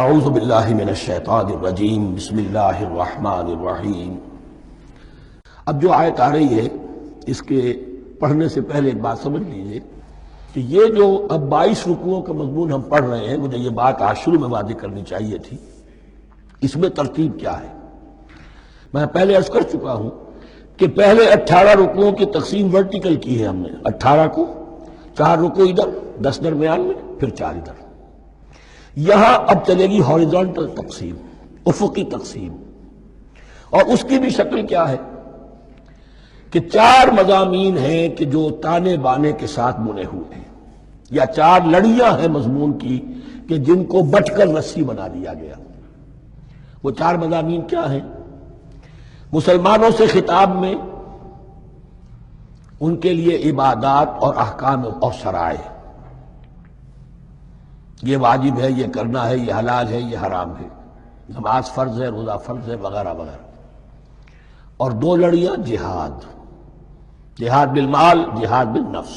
اعوذ باللہ من الشیطان الرجیم بسم اللہ الرحمن الرحیم۔ اب جو آیت آ رہی ہے اس کے پڑھنے سے پہلے ایک بات سمجھ لیجئے کہ یہ جو اب 22 رکوعوں کا مضمون ہم پڑھ رہے ہیں، مجھے یہ بات آج شروع میں واضح کرنی چاہیے تھی۔ اس میں ترتیب کیا ہے؟ میں پہلے عرض کر چکا ہوں کہ پہلے 18 رکوعوں کی تقسیم ورٹیکل کی ہے ہم نے، 18 کو 4 رکوع ادھر، 10 درمیان میں، پھر 4 ادھر۔ یہاں اب چلے گی ہاریزونٹل تقسیم، افقی تقسیم، اور اس کی بھی شکل کیا ہے کہ 4 مضامین ہیں کہ جو تانے بانے کے ساتھ بنے ہوئے ہیں، یا 4 لڑیاں ہیں مضمون کی کہ جن کو بٹ کر رسی بنا دیا گیا۔ وہ 4 مضامین کیا ہیں؟ مسلمانوں سے خطاب میں ان کے لیے عبادات اور احکام اور شرائع، یہ واجب ہے، یہ کرنا ہے، یہ حلال ہے، یہ حرام ہے، نماز فرض ہے، روزہ فرض ہے، وغیرہ وغیرہ۔ اور 2 لڑیاں جہاد، جہاد بالمال، جہاد بالنفس۔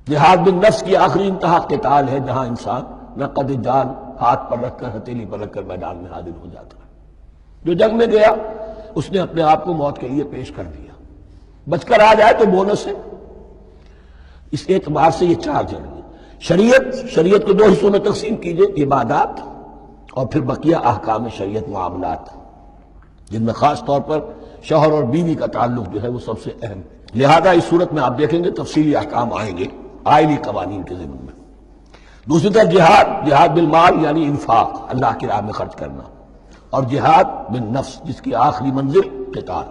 جہاد بالنفس کی آخری انتہا قتال ہے، جہاں انسان نقد جان ہاتھ پر رکھ کر، ہتھیلی پر رکھ کر میدان میں حاضر ہو جاتا ہے۔ جو جنگ میں گیا اس نے اپنے آپ کو موت کے لیے پیش کر دیا، بچ کر آ جائے تو بونس ہے۔ اس اعتبار سے یہ 4 جنگ۔ شریعت کو 2 حصوں میں تقسیم کیجئے، عبادات اور پھر بقیہ احکام شریعت، معاملات، جن میں خاص طور پر شوہر اور بیوی کا تعلق جو ہے وہ سب سے اہم ہے۔ لہذا اس صورت میں آپ دیکھیں گے تفصیلی احکام آئیں گے آئلی قوانین کے ضمن میں۔ دوسری طرف جہاد بالمال یعنی انفاق، اللہ کی راہ میں خرچ کرنا، اور جہاد بالنفس جس کی آخری منزل قتال۔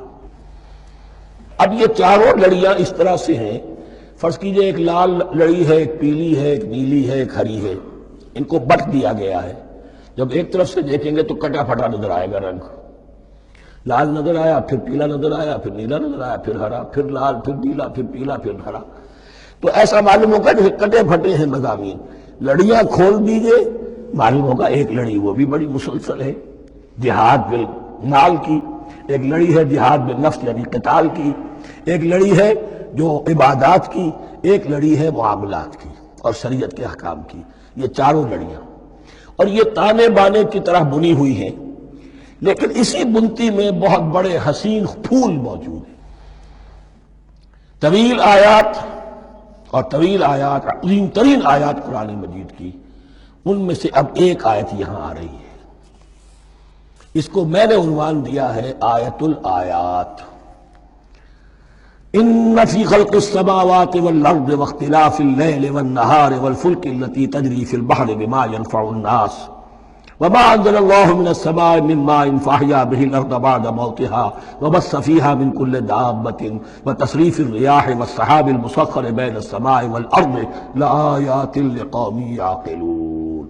اب یہ 4 لڑیاں اس طرح سے ہیں، فرض کیجئے ایک لال لڑی ہے، ایک پیلی ہے، ایک نیلی ہے، ایک ہری ہے، ان کو بٹ دیا گیا ہے۔ جب ایک طرف سے دیکھیں گے تو کٹا پھٹا نظر آئے گا، رنگ لال نظر آیا، پھر پیلا نظر آیا، پھر نیلا نظر آیا، پھر ہرا، پھر لال، پھر نیلا، پھر پیلا، پھر ہرا۔ تو ایسا معلوم ہوگا جیسے کٹے پھٹے ہیں مضامین۔ لڑیاں کھول دیجئے، معلوم ہوگا ایک لڑی وہ بھی بڑی مسلسل ہے، جہاد بالمال کی، ایک لڑی ہے جہاد بالنفس یعنی قتال کی، ایک لڑی ہے جو عبادات کی، ایک لڑی ہے معاملات کی اور شریعت کے احکام کی۔ یہ 4 لڑیاں، اور یہ تانے بانے کی طرح بنی ہوئی ہیں، لیکن اسی بنتی میں بہت بڑے حسین پھول موجود ہیں۔ طویل آیات اور طویل آیات، عظیم ترین آیات قرآن مجید کی، ان میں سے اب ایک آیت یہاں آ رہی ہے۔ اس کو میں نے عنوان دیا ہے آیت الآیات۔ ان فی خلق السماوات والارض واختلاف اللیل والنہار والفلک التي تجری فی البحر بما ينفع الناس وما انزل الله من السماء من ماء فاحیا به الارض بعد موتها وبث فيها من كل دابة وتصريف الرياح والسحاب المسخر بين السماء والارض لآیات لقوم یعقلون۔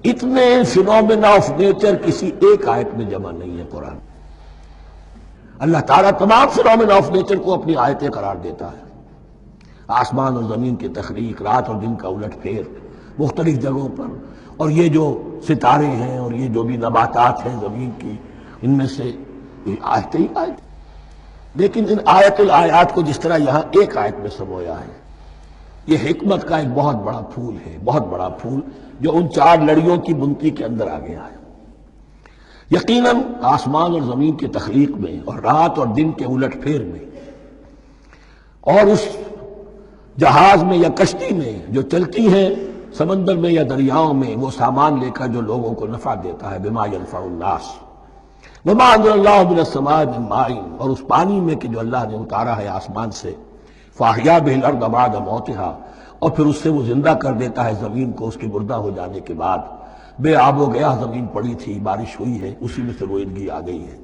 اتنے فینومینا آف نیچر کسی ایک آیت میں جمع نہیں ہے قرآن۔ اللہ تعالیٰ تمام فینومینا آف نیچر کو اپنی آیتیں قرار دیتا ہے۔ آسمان اور زمین کی تخلیق، رات اور دن کا الٹ پھیر مختلف جگہوں پر، اور یہ جو ستارے ہیں اور یہ جو بھی نباتات ہیں زمین کی، ان میں سے آیتیں ہی آیتیں۔ لیکن ان آیت الآیات کو جس طرح یہاں ایک آیت میں سمویا ہے، یہ حکمت کا ایک بہت بڑا پھول ہے، بہت بڑا پھول جو ان 4 لڑیوں کی بنتی کے اندر آ گیا ہے۔ یقیناً آسمان اور زمین کی تخلیق میں اور رات اور دن کے الٹ پھیر میں، اور اس جہاز میں یا کشتی میں جو چلتی ہیں سمندر میں یا دریاؤں میں، وہ سامان لے کر جو لوگوں کو نفع دیتا ہے، بما ينفع الناس وما انزل الله من السماء من ماء، اور اس پانی میں کہ جو اللہ نے اتارا ہے آسمان سے، فاحیا به الارض بعد موتها، اور پھر اس سے وہ زندہ کر دیتا ہے زمین کو اس کے مردہ ہو جانے کے بعد۔ بے آب و گیا زمین پڑی تھی، بارش ہوئی ہے، اسی میں سے روئندگی آ گئی ہے۔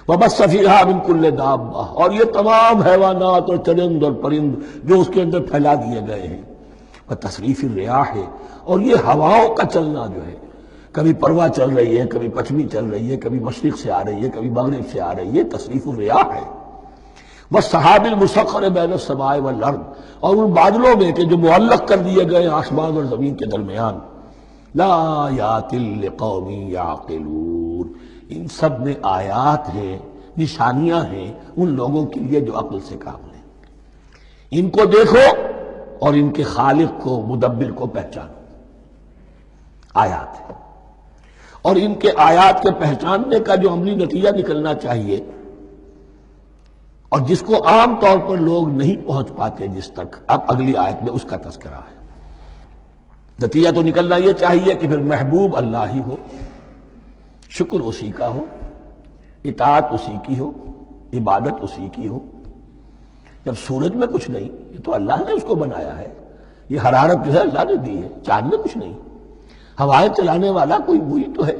وَبَثَّ فِيهَا مِن كُلِّ دَابَّةٍ، اور یہ تمام حیوانات اور چرند اور پرند جو اس کے اندر پھیلا دیے گئے ہیں۔ وَتَصْرِيفِ الرِّيَاحِ، اور یہ ہواؤں کا چلنا جو ہے، کبھی پروا چل رہی ہے، کبھی پچھمی چل رہی ہے، کبھی مشرق سے آ رہی ہے، کبھی مغرب سے آ رہی ہے، تصریف الرِّيَاحِ ہے۔ وَالسَّحَابِ الْمُسَخَّرِ بَيْنَ السَّمَاءِ وَالْأَرْضِ، اور ان بادلوں میں کہ جو معلق کر دیے گئے آسمان اور زمین کے درمیان، لآیات لقوم یعقلون، ان سب میں آیات ہیں، نشانیاں ہیں ان لوگوں کے لیے جو عقل سے کام لیں۔ ان کو دیکھو اور ان کے خالق کو، مدبر کو پہچانو۔ آیات ہیں، اور ان کے آیات کے پہچاننے کا جو عملی نتیجہ نکلنا چاہیے اور جس کو عام طور پر لوگ نہیں پہنچ پاتے جس تک، اب اگلی آیت میں اس کا تذکرہ ہے۔ نتیجہ تو نکلنا یہ چاہیے کہ پھر محبوب اللہ ہی ہو، شکر اسی کا ہو، اطاعت اسی کی ہو، عبادت اسی کی ہو۔ جب سورج میں کچھ نہیں، یہ تو اللہ نے اس کو بنایا ہے، یہ حرارت جو ہے اللہ نے دی ہے، چاند میں کچھ نہیں، ہوائیں چلانے والا کوئی وہی تو ہے،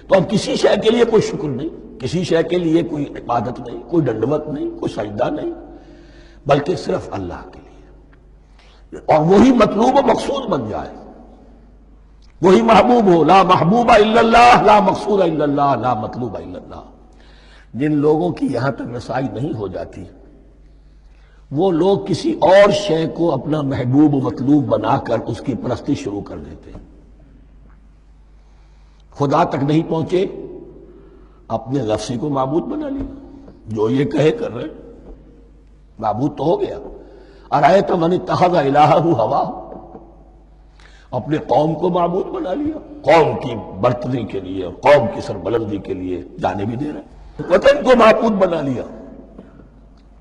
تو اب کسی شے کے لیے کوئی شکر نہیں، کسی شے کے لیے کوئی عبادت نہیں، کوئی ڈنڈوت نہیں، کوئی سجدہ نہیں، بلکہ صرف اللہ کے لیے، اور وہی مطلوب و مقصود بن جائے، وہی محبوب ہو۔ لا محبوب الا اللہ، لا مقصود الا اللہ، لا مطلوب الا اللہ۔ جن لوگوں کی یہاں تک رسائی نہیں ہو جاتی، وہ لوگ کسی اور شے کو اپنا محبوب و مطلوب بنا کر اس کی پرستی شروع کر دیتے ہیں۔ خدا تک نہیں پہنچے، اپنے لفظی کو معبود بنا لیا، جو یہ کہے کر رہے، معبود تو ہو گیا۔ ارأیت من اتخذ الہہ ہواہ، اپنے قوم کو معبود بنا لیا، قوم کی برتری کے لیے، قوم کی سربلندی کے لیے جانے بھی دے رہے، وطن کو معبود بنا لیا۔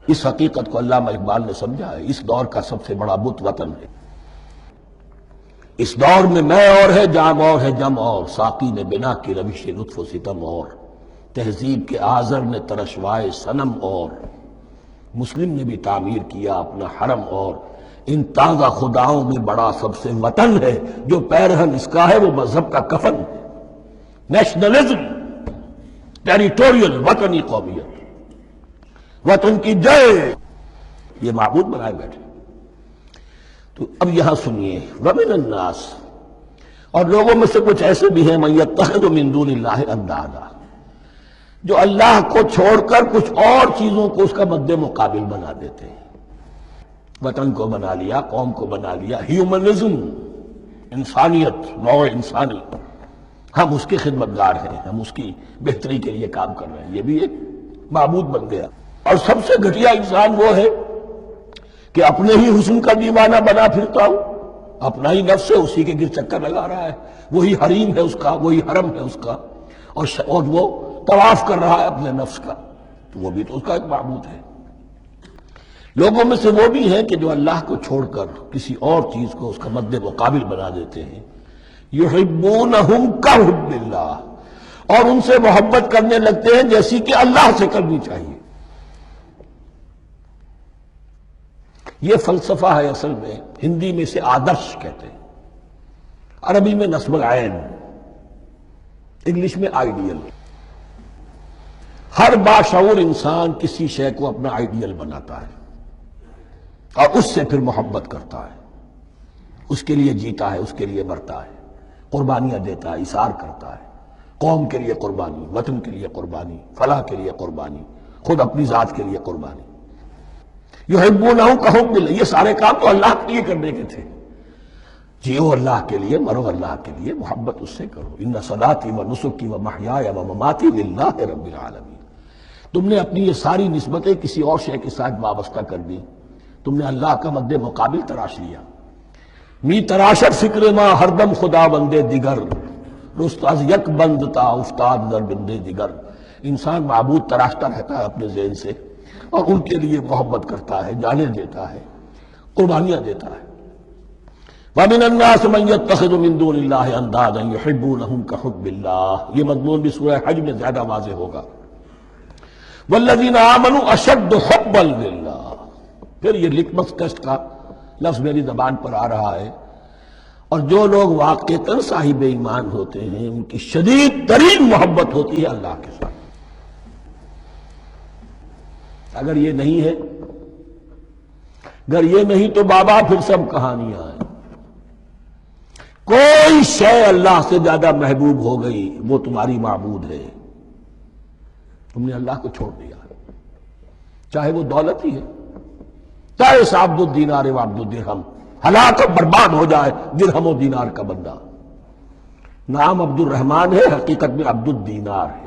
اس حقیقت کو علامہ اقبال نے سمجھا ہے، اس دور کا سب سے بڑا بت وطن ہے۔ اس دور میں میں اور ہے، جام اور ہے، جم اور، ساقی نے بنا کی روش لطف و ستم اور، تہذیب کے آزر نے ترشوائے صنم اور، مسلم نے بھی تعمیر کیا اپنا حرم اور، ان تازہ خداؤں میں بڑا سب سے وطن ہے، جو پیرہن اس کا ہے وہ مذہب کا کفن ہے۔ نیشنلزم، ٹیریٹوریل، وطنی قومیت، وطن کی جے، یہ معبود بنائے بیٹھے۔ تو اب یہاں سنیے، وَمِنَ النَّاسِ، اور لوگوں میں سے کچھ ایسے بھی ہیں، مَن يَتَّخِذُ مِن دُونِ اللَّهِ أَندَادًا، جو اللہ کو چھوڑ کر کچھ اور چیزوں کو اس کا مد مقابل بنا دیتے ہیں۔ وطن کو بنا لیا، قوم کو بنا لیا، ہیومنزم، انسانیت، نوع انسانی، ہم اس کے خدمتگار ہیں، ہم اس کی بہتری کے لیے کام کر رہے ہیں، یہ بھی ایک معبود بن گیا۔ اور سب سے گھٹیا انسان وہ ہے کہ اپنے ہی حسن کا دیوانہ بنا پھرتا ہوں، اپنا ہی نفس ہے، اسی کے گر چکر لگا رہا ہے، وہی حریم ہے اس کا، وہی حرم ہے اس کا، اور وہ طواف کر رہا ہے اپنے نفس کا، تو وہ بھی تو اس کا ایک معبود ہے۔ لوگوں میں سے وہ بھی ہیں کہ جو اللہ کو چھوڑ کر کسی اور چیز کو اس کا مد مقابل بنا دیتے ہیں، یحبونہم کحب اللہ، اور ان سے محبت کرنے لگتے ہیں جیسی کہ اللہ سے کرنی چاہیے۔ یہ فلسفہ ہے اصل میں، ہندی میں اسے آدرش کہتے ہیں، عربی میں نصب العین، انگلش میں آئیڈیل۔ ہر باشعور انسان کسی شے کو اپنا آئیڈیل بناتا ہے اور اس سے پھر محبت کرتا ہے، اس کے لیے جیتا ہے، اس کے لیے مرتا ہے، قربانیاں دیتا ہے، اثار کرتا ہے، قوم کے لیے قربانی، وطن کے لیے قربانی، فلاح کے لیے قربانی، خود اپنی ذات کے لیے قربانی۔ یحبونہ کحب اللہ، یہ سارے کام تو اللہ کے لیے کرنے کے تھے، جیو اللہ کے لیے، مرو اللہ کے لیے، محبت اس سے کرو۔ ان صلاتی و نسکی و محیای و مماتی للہ رب العالمین۔ تم نے اپنی یہ ساری نسبتیں کسی اور شے کے ساتھ وابستہ کر دی، تم نے اللہ کا مد مقابل تراش لیا۔ می تراشت فکر ما ہر دم خدا بندے دیگر، رست از یک بند تا افتاد در بندے دیگر۔ انسان معبود تراشتا رہتا ہے اپنے ذہن سے، اور ان کے لیے محبت کرتا ہے، جانیں دیتا ہے، قربانیاں دیتا ہے۔ وَمِنَ النَّاسِ مَن يَتَّخِذُ مِن دُونِ اللَّهِ أَندَادًا يُحِبُّونَهُمْ كَحُبِّ اللَّهِ، یہ مضمون بھی سورہ حج میں زیادہ واضح ہوگا۔ وَالَّذِينَ آمَنُوا أَشَدُّ حُبًّا لِلَّهِ، پھر یہ لٹمس ٹیسٹ کا لفظ میری زبان پر آ رہا ہے، اور جو لوگ واقعتاً صاحب ایمان ہوتے ہیں ان کی شدید ترین محبت ہوتی ہے اللہ کے ساتھ۔ اگر یہ نہیں ہے، اگر یہ نہیں تو بابا پھر سب کہانیاں ہیں۔ کوئی شے اللہ سے زیادہ محبوب ہو گئی وہ تمہاری معبود ہے، تم نے اللہ کو چھوڑ دیا، چاہے وہ دولت ہی ہے، چاہے عبد الدینار و عبد الدرہم، ہلاک برباد ہو جائے درہم و دینار کا بندہ۔ نام عبد الرحمن ہے، حقیقت میں عبد الدینار ہے۔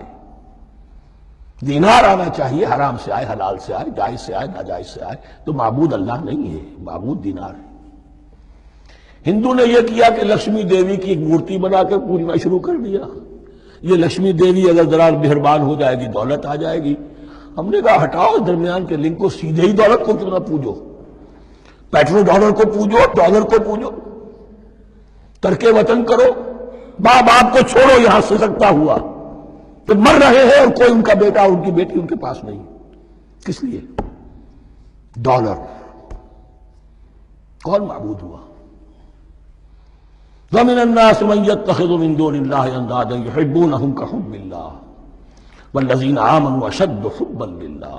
دینار آنا چاہیے، حرام سے آئے، حلال سے آئے، جائز سے آئے، ناجائز سے آئے، تو معبود اللہ نہیں ہے، معبود دینار ہے۔ ہندو نے یہ کیا کہ لکشمی دیوی کی ایک مورتی بنا کر پوجنا شروع کر دیا. یہ لکشمی دیوی اگر ذرا مہربان ہو جائے گی دولت آ جائے گی. ہم نے کہا ہٹاؤ اس درمیان کے لنک کو، سیدھے ہی دولت کو کیوں نہ پوجو، پیٹرو ڈالر کو پوجو، ڈالر کو پوجو، ترک وطن کرو، باپ باپ کو چھوڑو یہاں سے سکتا ہوا تو مر رہے ہیں اور کوئی ان کا بیٹا ان کی بیٹی ان کے پاس نہیں. کس لیے؟ ڈالر. کون معبود ہوا؟ وَمِنَ النَّاسِ مَن يَتَّخِذُ مِن دُونِ اللَّهِ أَندَادًا يُحِبُّونَهُمْ كَحُبِّ اللَّهِ وَالَّذِينَ آمَنُوا أَشَدُّ حُبًّا لِلَّهِ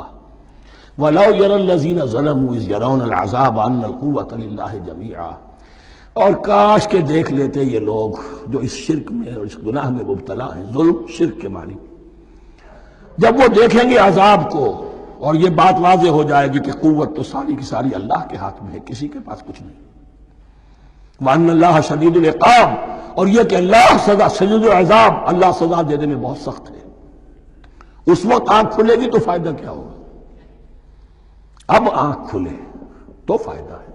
وَلَوْ يَرَى الَّذِينَ ظَلَمُوا إِذْ يَرَوْنَ الْعَذَابَ أَنَّ الْقُوَّةَ لِلَّهِ جَمِيعًا. اور کاش کہ دیکھ لیتے یہ لوگ جو اس شرک میں اور اس گناہ میں مبتلا ہیں، ظلم شرک کے معنی، جب وہ دیکھیں گے عذاب کو اور یہ بات واضح ہو جائے گی کہ قوت تو ساری کی ساری اللہ کے ہاتھ میں ہے، کسی کے پاس کچھ نہیں. وَأَنَّ اللَّهَ شَدِيدُ الْعِقَابِ، اور یہ کہ اللہ سزا شدید العذاب، اللہ سزا دینے میں بہت سخت ہے. اس وقت آنکھ کھلے گی تو فائدہ کیا ہوگا؟ اب آنکھ کھلے تو فائدہ ہے.